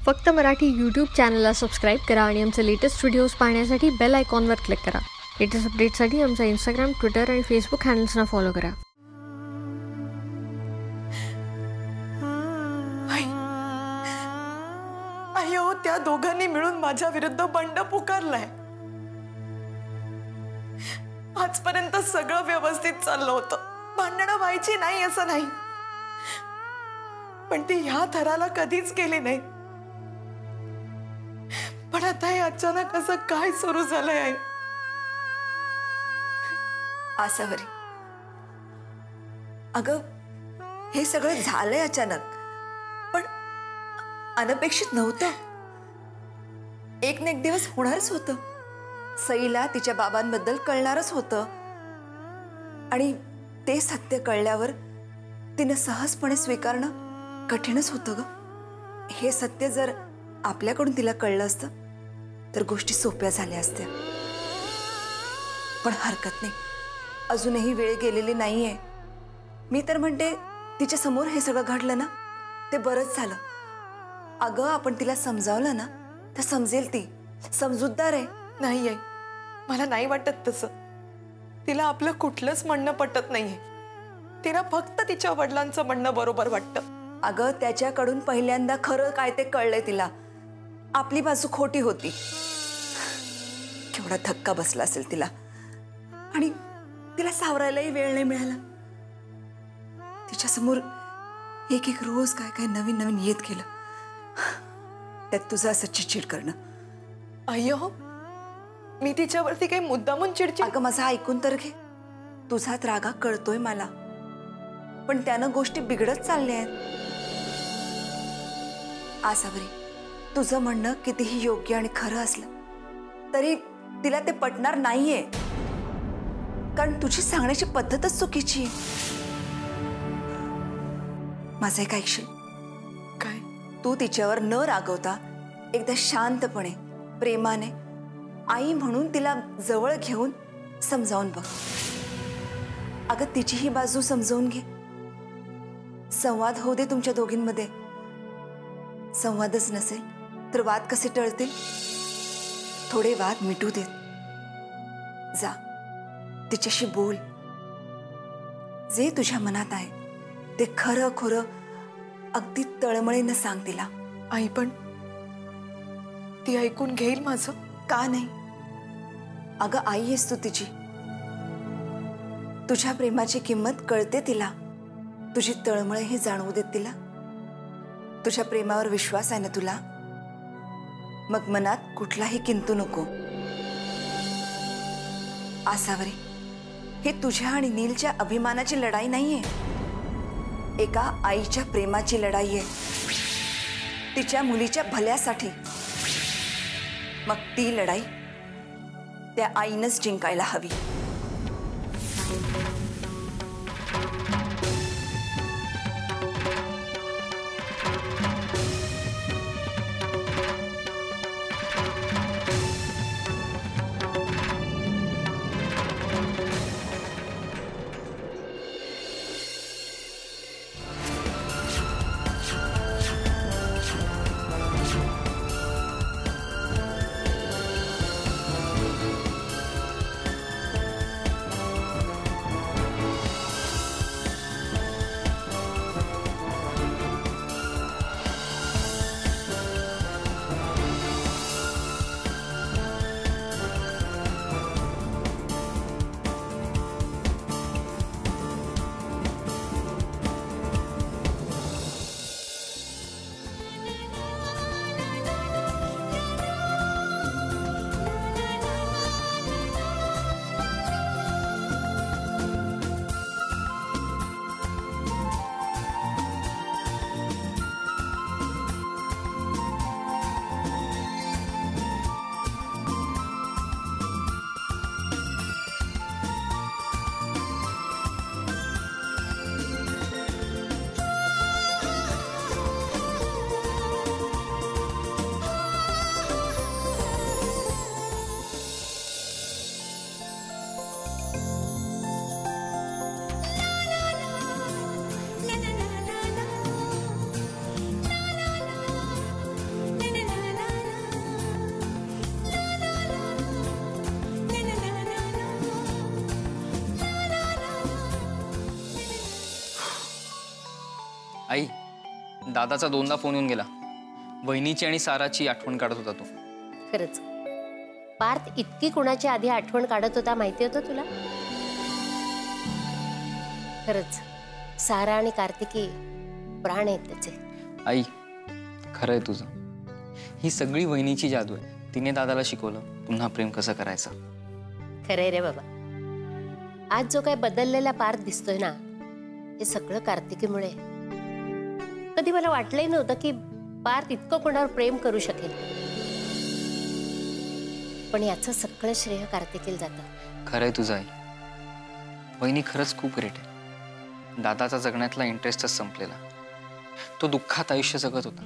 फक्त मराठी यूट्यूब चॅनलला सबस्क्राईब करा आणि आमचे लेटेस्ट व्हिडिओज पाहण्यासाठी बेल आयकॉनवर क्लिक करा. लेटेस्ट अपडेट्ससाठी आमचा इंस्टाग्राम, ट्विटर आणि फेसबुक हँडल्सना फॉलो करा. अयो, त्या दोघांनी मिळून माझ्या विरुद्ध बंड पुकारलाय. आजपर्यंत सगळं व्यवस्थित चाललं होतं, भांडणं व्हायची नाही असं नाही, पण ती ह्या थराला कधीच गेली नाही. पण आता हे अचानक असं काय सुरू झालंय आई? आसावरी, अगं हे सगळं झालंय अचानक, पण अनपेक्षित नव्हतं. एक ना एक दिवस होणारच होतं. सईला तिच्या बाबांबद्दल कळणारच होतं आणि ते सत्य कळल्यावर तिनं सहजपणे स्वीकारणं कठीणच होतं ग. हे सत्य जर आपल्याकडून तिला कळलं असतं तर गोष्टी सोप्या झाल्या असत्या. पण हरकत नाही, अजूनही वेळ गेलेली नाहीये. मी तर म्हणते तिच्या समोर हे सगळं घडलं ना ते बरंच झालं. अगं आपण तिला समजावलं ना तर समजेल. ती समजूतदार आहे. नाही आई, मला नाही वाटत तसं. तिला आपलं कुठलंच म्हणणं पटत नाहीये. तिला फक्त तिच्या वडिलांचं म्हणणं बरोबर वाटतं. अगं त्याच्याकडून पहिल्यांदा खरं काय ते कळलंय तिला. आपली बाजू खोटी होती. केवढा धक्का बसला असेल तिला, आणि तिला सावरायलाही वेळ नाही मिळाला. तिच्यासमोर एक एक रोज काय काय नवीन नवीन येत गेलं. त्यात तुझं असं चिडचिड करणं. अय्यो, मी तिच्यावरती काही मुद्दामून चिडचिड. अगं माझं ऐकून तर घे. तुझा रागा कळतोय मला, पण त्यानं गोष्टी बिघडत चालल्या आहेत. आसावरी, तुझं म्हणणं कितीही योग्य आणि खरं असलं तरी तिला ते पटणार नाहीये, कारण तुझी सांगण्याची पद्धतच चुकीची आहे. माझं एक ऐकशील? काय? तू तिच्यावर न रागवता एकदा शांतपणे प्रेमाने आई म्हणून तिला जवळ घेऊन समजावून बघ. अगं तिची ही बाजू समजावून घे. संवाद होऊ दे तुमच्या दोघींमध्ये. संवादच नसेल तर वाद कसे टळतील? थोडे वाद मिटू देत. जा तिच्याशी बोल. जे तुझ्या मनात आहे ते खरं खोरं अगदी तळमळीनं सांग तिला. आई, पण ती ऐकून घेईल माझं? का नाही? अगं आई आहेस तू तिची. तुझ्या प्रेमाची किंमत कळते तिला. तुझी तळमळ हे जाणवू देत तिला. तुझ्या प्रेमावर विश्वास आहे ना तुला? मग मनात कुठलाही किंतु नको. आसावरी, हे तुझ्या आणि नीलच्या अभिमानाची लढाई नाहीये. एका आईच्या प्रेमाची लढाई आहे, तिच्या मुलीच्या भल्यासाठी. मग ती लढाई त्या आईनंच जिंकायला हवी. दादाचा 2दा फोन येऊन गेला. वहिनीची आणि साराची आठवण काढत होता तो. खरंच पार्थ इतकी कुणाची आधी आठवण काढत होता माहिती होतं तुला? खरंच सारा आणि कार्तिकी प्राण आहेत त्याचे. आई खरं आहे तुझं. ही सगळी वहिनीची जादू आहे. तिने दादाला शिकवलं पुन्हा प्रेम कसं करायचं. खरंय रे बाबा. आज जो काय बदललेला पार्थ दिसतोय ना हे सगळं कार्तिकीमुळे. कधी मला वाटलंही नव्हतं की पार्थ इतकं कोणावर प्रेम करू शकेल, पण याचं सगळं श्रेय कार्तिकीला जातं. खरंय तुझं आई. वहिनी खरंच खूप ग्रेट आहे. दादाचा जगण्यातला इंटरेस्टच संपलेला. तो दुःखात आयुष्य जगत होता,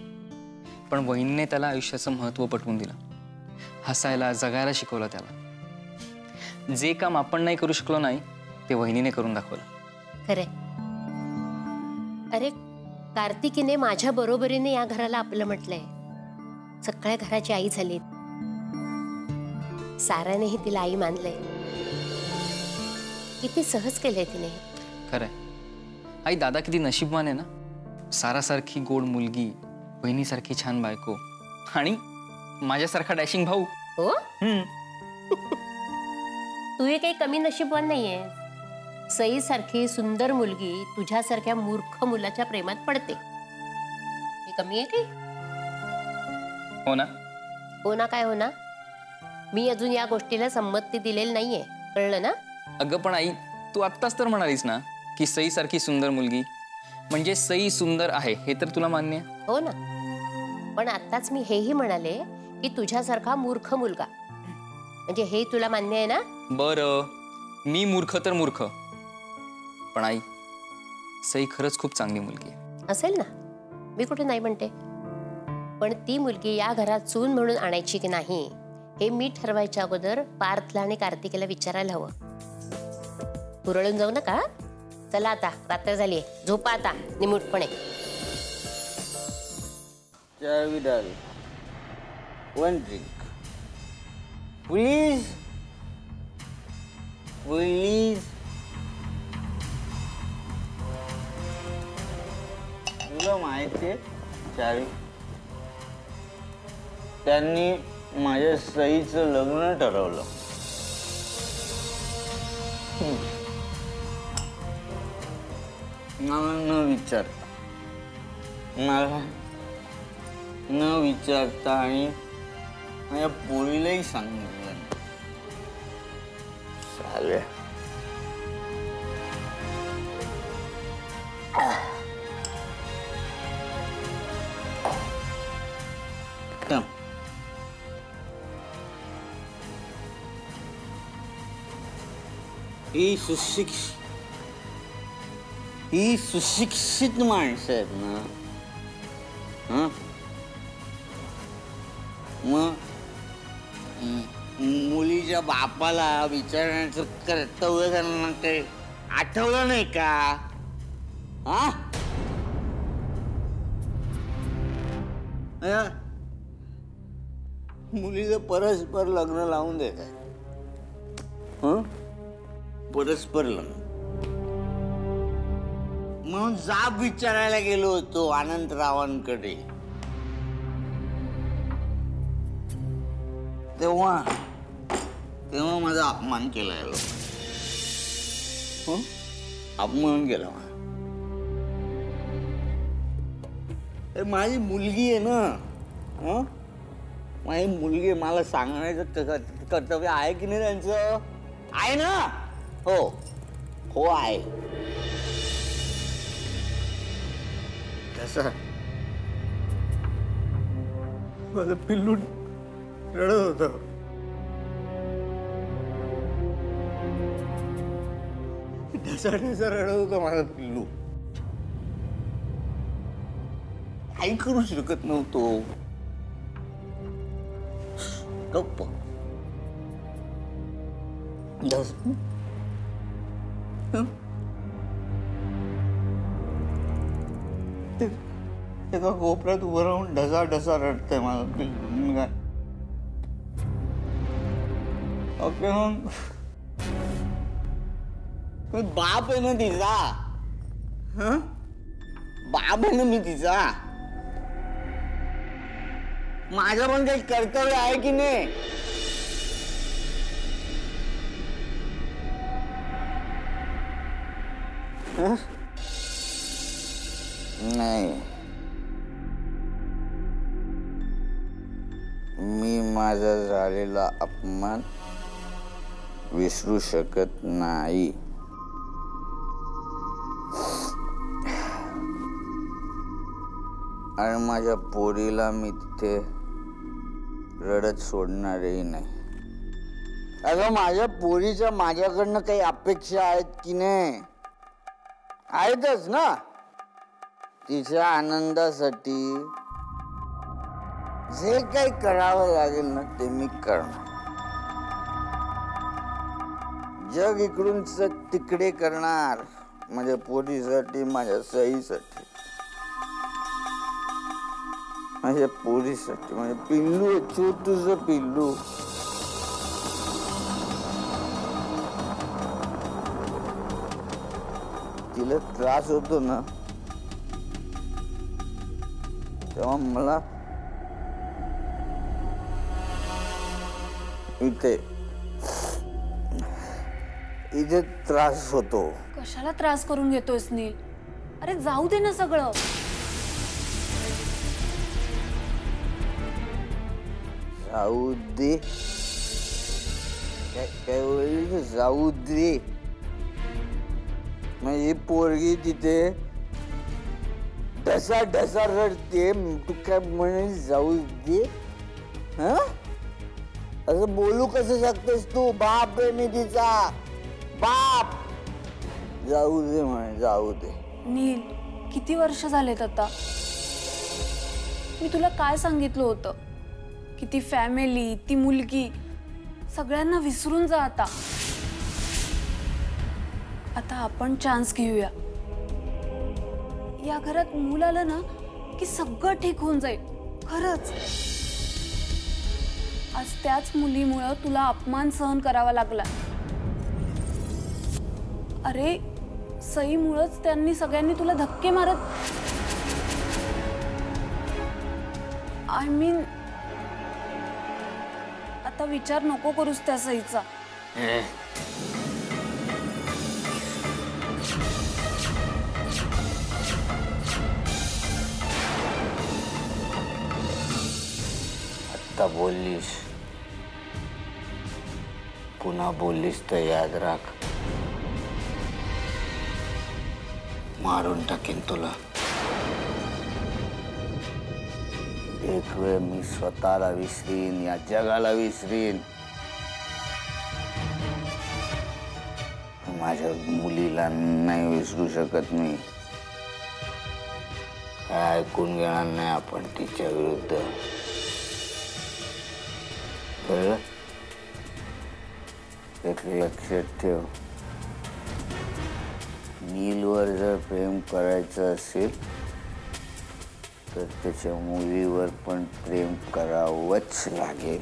पण वहिनीने त्याला आयुष्याचं महत्त्व पटवून दिलं. हसायला जगायला शिकवलं त्याला. जे काम आपण नाही करू शकलो नाही ते वहिनीने करून दाखवलं. खरे. अरे कार्तिकीने माझ्या बरोबरीने या घराला आपलं म्हटलंय. सगळ्या घराची आई झाली. सारानेही तिला आई मानलंय. किती सहज केलंय तिने. खरंय आई. दादा किती नशीबवान आहे ना. सारासारखी गोड मुलगी, बहिणीसारखी छान बायको आणि माझ्यासारखा डॅशिंग भाऊ. हो तू हे काही कमी नशीबवान नाहीये. सई सारखी सुंदर मुलगी तुझ्यासारख्या मूर्ख मुलाच्या प्रेमात पडते. हे कमी आहे की? हो ना. हो ना. काय हो ना? मी अजून या गोष्टीला संमती दिलेली नाहीये, कळलं ना? अगं पण आई तू आत्ताच तर म्हणालीस ना की सई सारखी सुंदर मुलगी, म्हणजे सई सुंदर आहे हे तर तुला मान्य आहे. हो ना. पण आत्ताच मी हेही म्हणाले की तुझ्यासारखा मूर्ख मुलगा, म्हणजे हे तुला मान्य आहे ना? बरं मी मूर्ख तर मूर्ख, पण आई सई खरंच खूप चांगली मुलगी आहे. असेल ना, मी कुठे नाही म्हणते. पण ती मुलगी या घरात सून म्हणून आणायची की नाही हे मी ठरवायच्या अगोदर पार्थला आणि कार्तिकेला विचारायला हवं. हुरळून जाऊ नका. चला आता रात्र झालीये, झोपा आता निमूटपणे. One drink. Please. Please. तुला माहिती आहे चावी, त्यांनी माझ्या सईचं लग्न ठरवलं. मला न विचारता आणि माझ्या पोरीलाही सांगितलं. चालेल. ही सुशिक्षित माणसं आहेत ना. मग मुलीच्या बापाला विचारण्याचं कर्तव्य त्यांना काही आठवलं नाही का? मुलीचं परस्पर लग्न लावून देत आहे. परस्पर लग्न म्हणून जाब विचारायला गेलो होतो अनंतरावांकडे. तेव्हा माझा अपमान केला याला. अपमान केला. माझी मुलगी आहे ना. माझी मुलगी, मला सांगण्याचं कर्तव्य आहे की नाही त्यांचं? आहे ना? हो हो आहे. कसं माझं पिल्लू रडत होत. ढसा रडत होतं माझं पिल्लू. काही करू शकत नव्हतो. गप्प. एका कोपऱ्यात उभं राहून ढसा ढसा रडतंय माझं पिल्लू. काय बाप आहे ना तिचा. बाप आहे ना मी तिचा. माझं पण काही कर्तव्य आहे की नाही? नाही, मी माझा झालेला अपमान विसरू शकत नाही. आणि माझ्या पोरीला मी तिथे रडत सोडणारही नाही. अगं, माझ्या पोरीच्या माझ्याकडनं काही अपेक्षा आहेत की नाही? आहेतच ना. तिच्या आनंदासाठी जे काही करावं लागेल ना ते मी करणार. जग इकडून तिकडे करणार माझ्या पोरीसाठी, माझ्या सईसाठी, माझ्या पोरीसाठी, माझ्या पिल्लू, छोटूस पिल्लू. तिला त्रास होतो ना तेव्हा मला इथे त्रास होतो. कशाला त्रास करून घेतोयस नील? अरे जाऊ दे ना सगळं. जाऊ दे? काय बोलली? जाऊ दे? ही पोरगी तिथे ढसा ढसा रडते, तू काय म्हणे जाऊ दे? हा, असं बोलू कसं शकतेस तू? बाप आहे मी तिचा, बाप. जाऊ दे म्हणे, जाऊ दे. नील, किती वर्ष झालेत आता? मी तुला काय सांगितलं होतं? किती फॅमिली, ती मुलगी, सगळ्यांना विसरून जा आता. आता आपण चान्स घेऊया. या घरात मूल आलं ना की सगळं ठीक होऊन जाईल. खरंच. आज त्याच मुलीमुळे तुला अपमान सहन करावा लागला. अरे सईमुळेच त्यांनी सगळ्यांनी तुला धक्के मारत, आय मीन, आता विचार नको करूस त्या सईचा. आता बोललीस, पुन्हा बोललीस तर याद राख, मारून टाकेन तुला. एक वेळ मी स्वतःला विसरीन, या जगाला विसरीन, माझ्या मुलीला नाही विसरू शकत मी. काय ऐकून घेणार नाही आपण तिच्या विरुद्ध. कळलं? एक लक्षात ठेव, नीलवर जर प्रेम करायचं असेल तर त्याच्या मुलीवर पण प्रेम करावंच लागेल.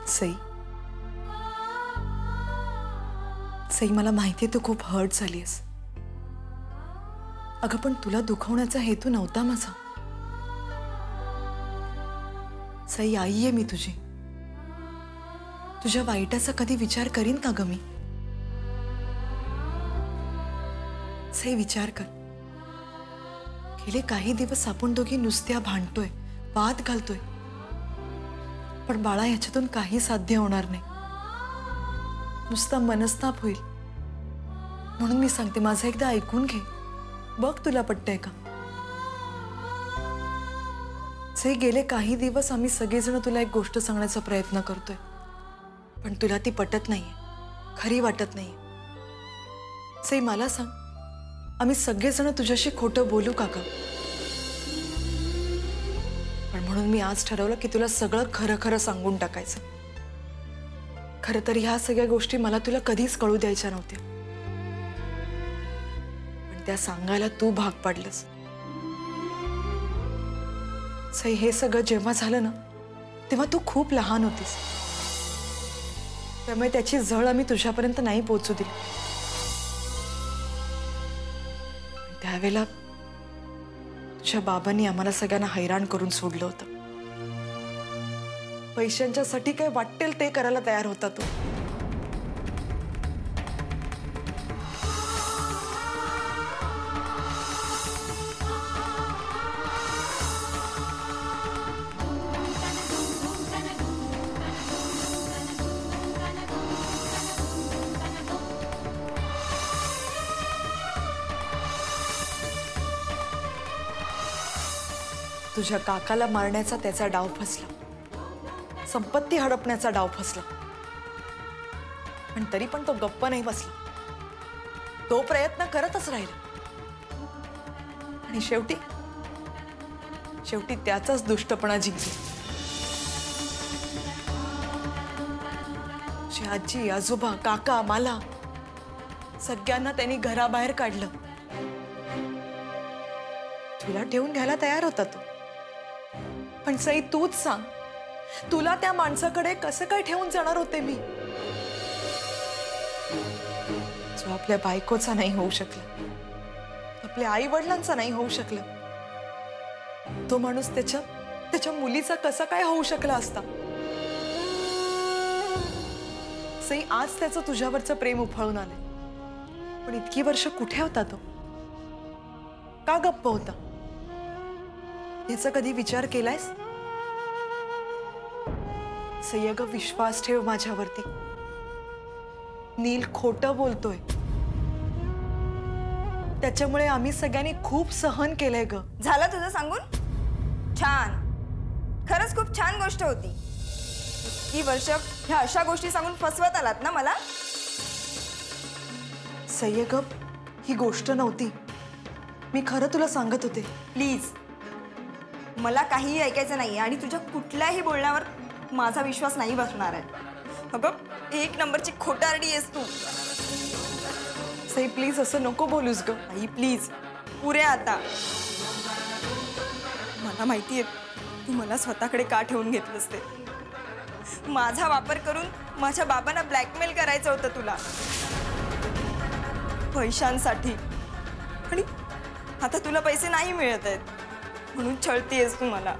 सई, सई, मला माहितीये तू खूप हर्ट झालीस. अगं पण तुला दुखवण्याचा हेतू नव्हता माझा. सई, आई आहे मी तुझी. तुझ्या वाईटाचा कधी विचार करीन का ग मी? सई, विचार कर. गेले काही दिवस आपण दोघी नुसत्या भांडतोय, वाद घालतोय, पण बाळा ह्याच्यातून काही साध्य होणार नाही. नुसता मनस्ताप होईल. म्हणून मी सांगते, माझं एकदा ऐकून घे. बघ तुला पटतंय का? सई, गेले काही दिवस आम्ही सगळेजण तुला एक गोष्ट सांगण्याचा प्रयत्न करतोय, पण तुला ती पटत नाहीये, खरी वाटत नाहीये. सई, मला सांग, आम्ही सगळेजण तुझ्याशी खोटं बोलू का ग? पण म्हणून मी आज ठरवलं की तुला सगळं खरं खरं सांगून टाकायचं. खरं तर ह्या सगळ्या गोष्टी मला तुला कधीच कळू द्यायच्या नव्हत्या, पण त्या सांगायला तू भाग पाडलंस. सई, हे सगळं जेव्हा झालं ना तेव्हा तू खूप लहान होतीस. त्यामुळे त्याची झळ आम्ही तुझ्यापर्यंत नाही पोहोचू दिली. त्यावेळेला तुझ्या बाबांनी आम्हाला सगळ्यांना हैराण करून सोडलं होतं. पैशांच्यासाठी काय वाटेल ते करायला तयार होता तो. तुझ्या काकाला मारण्याचा त्याचा डाव फसला, संपत्ती हडपण्याचा डाव फसला, पण तरी पण तो गप्प नाही बसला. तो प्रयत्न करतच राहिला आणि शेवटी त्याचाच दुष्टपणा जिंकला. आजी, आजोबा, काका, मला सगळ्यांना त्यांनी घराबाहेर काढलं. तुला ठेवून घ्यायला तयार होता तो, पण सई तूच सांग, तुला त्या माणसाकडे कसं काय ठेवून जाणार होते मी, जो आपल्या बायकोचा नाही होऊ शकला, आपल्या आई वडिलांचा नाही होऊ शकला. तो माणूस त्याच्या मुलीचा कसा काय होऊ शकला असता. सई, आज त्याचं तुझ्यावरचं प्रेम उफाळून आले, पण इतकी वर्ष कुठे होता तो, का गप्प होता, याचा कधी विचार केलायस? सई, अगं विश्वास ठेव माझ्यावरती. नील खोटं बोलतोय. त्याच्यामुळे आम्ही सगळ्यांनी खूप सहन केलंय ग. झालं तुझं सांगून? छान, खरंच खूप छान गोष्ट होती. इतकी वर्ष ह्या अशा गोष्टी सांगून फसवत आलात ना मला. सई, अगं ही गोष्ट नव्हती, मी खरं तुला सांगत होते. प्लीज, मला काहीही ऐकायचं नाही आणि तुझ्या कुठल्याही बोलण्यावर माझा विश्वास नाही बसणार आहे. अगं, एक नंबरची खोटारडी आहेस तू. सई, प्लीज असं नको बोलूस ग. आई प्लीज, पुरे आता. मला माहिती आहे तू मला स्वतःकडे का ठेवून घेतलंस ते. माझा वापर करून माझ्या बाबांना ब्लॅकमेल करायचं होतं तुला, पैशांसाठी. आणि आता तुला पैसे नाही मिळत आहेत म्हणून छळतीयस तू मला.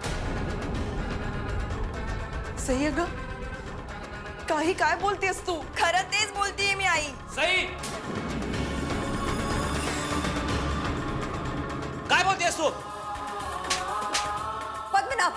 सई, अगं काही काय बोलतेस तू? खरं तेच बोलतीये मी आई. सई, काय बोलतेस तू? पद्मनाभ,